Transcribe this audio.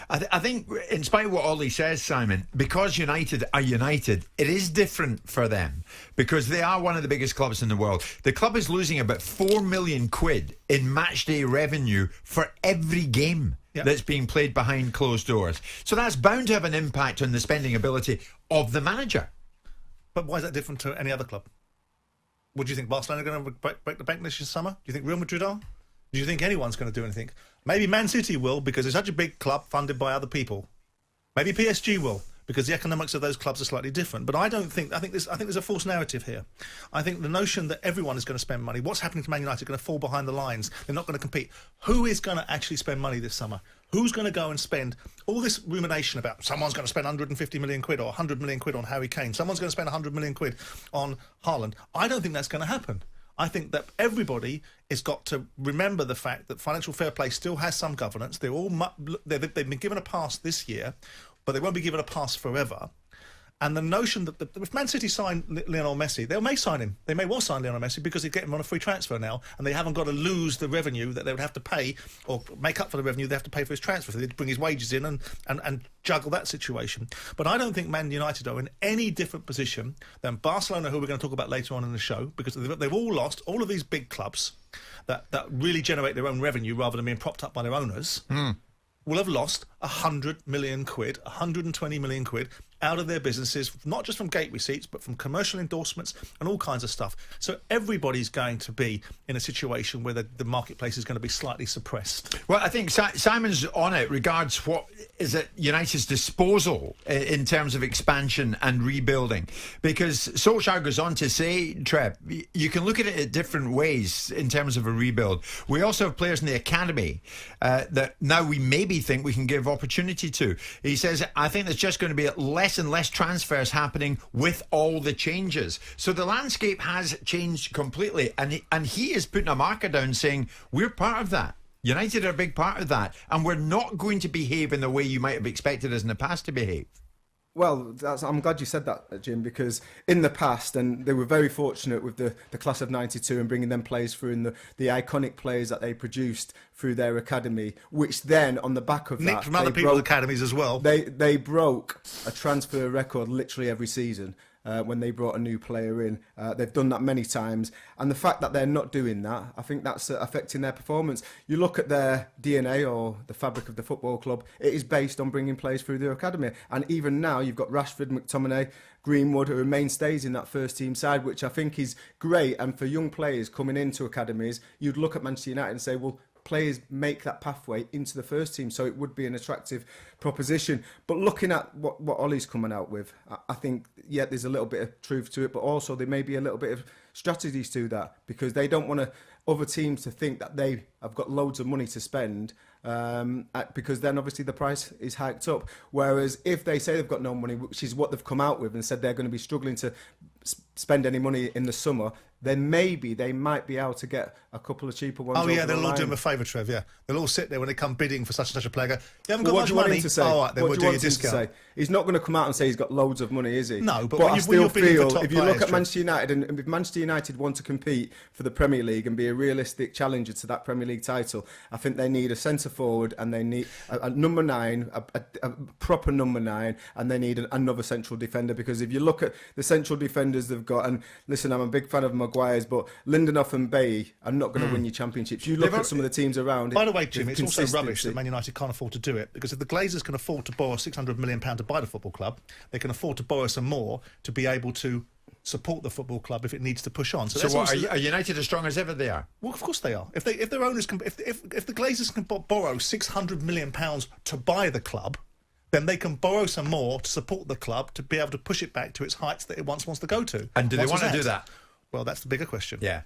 I think, in spite of what Ollie says, Simon, because United are United, it is different for them because they are one of the biggest clubs in the world. The club is losing about 4 million quid in match day revenue for every game that's being played behind closed doors. So that's bound to have an impact on the spending ability of the manager. But why is that different to any other club? What do you think? Barcelona are going to break the bank this summer? Do you think Real Madrid are? Do you think anyone's going to do anything? Maybe Man City will because it's such a big club funded by other people. Maybe PSG will because the economics of those clubs are slightly different. But I don't think. I think there's a false narrative here. I think the notion that everyone is going to spend money. What's happening to Man United? Going to fall behind the lines. They're not going to compete. Who is going to actually spend money this summer? Who's going to go and spend all this rumination about someone's going to spend 150 million quid or 100 million quid on Harry Kane? Someone's going to spend 100 million quid on Haaland. I don't think that's going to happen. I think that everybody has got to remember the fact that financial fair play still has some governance. They've been given a pass this year, but they won't be given a pass forever. And the notion that if Man City sign Lionel Messi, they may sign him. They may well sign Lionel Messi because they get him on a free transfer now, and they haven't got to lose the revenue that they would have to pay or make up for the revenue they have to pay for his transfer. So they'd bring his wages in and juggle that situation. But I don't think Man United are in any different position than Barcelona, who we're going to talk about later on in the show, because they've all lost, all of these big clubs that really generate their own revenue rather than being propped up by their owners. Will have lost 100 million quid, 120 million quid out of their businesses, not just from gate receipts, but from commercial endorsements and all kinds of stuff. So everybody's going to be in a situation where the marketplace is going to be slightly suppressed. Well, I think Simon's on it regards what is at United's disposal in terms of expansion and rebuilding. Because Solskjaer goes on to say, Trev, you can look at it different ways in terms of a rebuild. We also have players in the academy that now we maybe think we can give opportunity to. He says, I think there's just going to be less and less transfers happening with all the changes. So the landscape has changed completely. And he is putting a marker down saying, we're part of that. United are a big part of that. And we're not going to behave in the way you might have expected us in the past to behave. Well, I'm glad you said that, Jim, because in the past, and they were very fortunate with the class of 92 and bringing them players through and the iconic players that they produced through their academy, which then, on the back of Nick that... from other people's academies as well. They broke a transfer record literally every season. When they brought a new player in. They've done that many times. And the fact that they're not doing that, I think that's affecting their performance. You look at their DNA or the fabric of the football club, it is based on bringing players through their academy. And even now, you've got Rashford, McTominay, Greenwood, who are mainstays in that first team side, which I think is great. And for young players coming into academies, you'd look at Manchester United and say, well, players make that pathway into the first team, so it would be an attractive proposition. But looking at what Ollie's coming out with, I think, yeah, there's a little bit of truth to it, but also there may be a little bit of strategies to that, because they don't want other teams to think that they have got loads of money to spend, because then obviously the price is hiked up. Whereas if they say they've got no money, which is what they've come out with and said they're going to be struggling to spend any money in the summer, then maybe they might be able to get a couple of cheaper ones. Oh yeah, they'll the all do him a favour, Trev. Yeah, they'll all sit there when they come bidding for such and such a player. Go, you haven't got much money. To say? Oh, right, then what we'll do do your discount. He's not going to come out and say he's got loads of money, is he? No, but I still feel if you look at Manchester United, and if Manchester United want to compete for the Premier League and be a realistic challenger to that Premier League title, I think they need a centre forward and they need a number 9, a proper number 9, and they need another central defender. Because if you look at the central defenders they've got, and listen, I'm a big fan of Maguire's, but Lindelof and Bailly are not going to win you championships. You look at some of the teams around. By the way, Jim, it's also rubbish that Man United can't afford to do it, because if the Glazers can afford to borrow £600 million to buy the football club, they can afford to borrow some more to be able to support the football club if it needs to push on. So what, are United as strong as ever they are? Well, of course they are. If their owners can, if the Glazers can borrow £600 million to buy the club, then they can borrow some more to support the club to be able to push it back to its heights that it once wants to go to. And do they want to do that? Well, that's the bigger question. Yeah.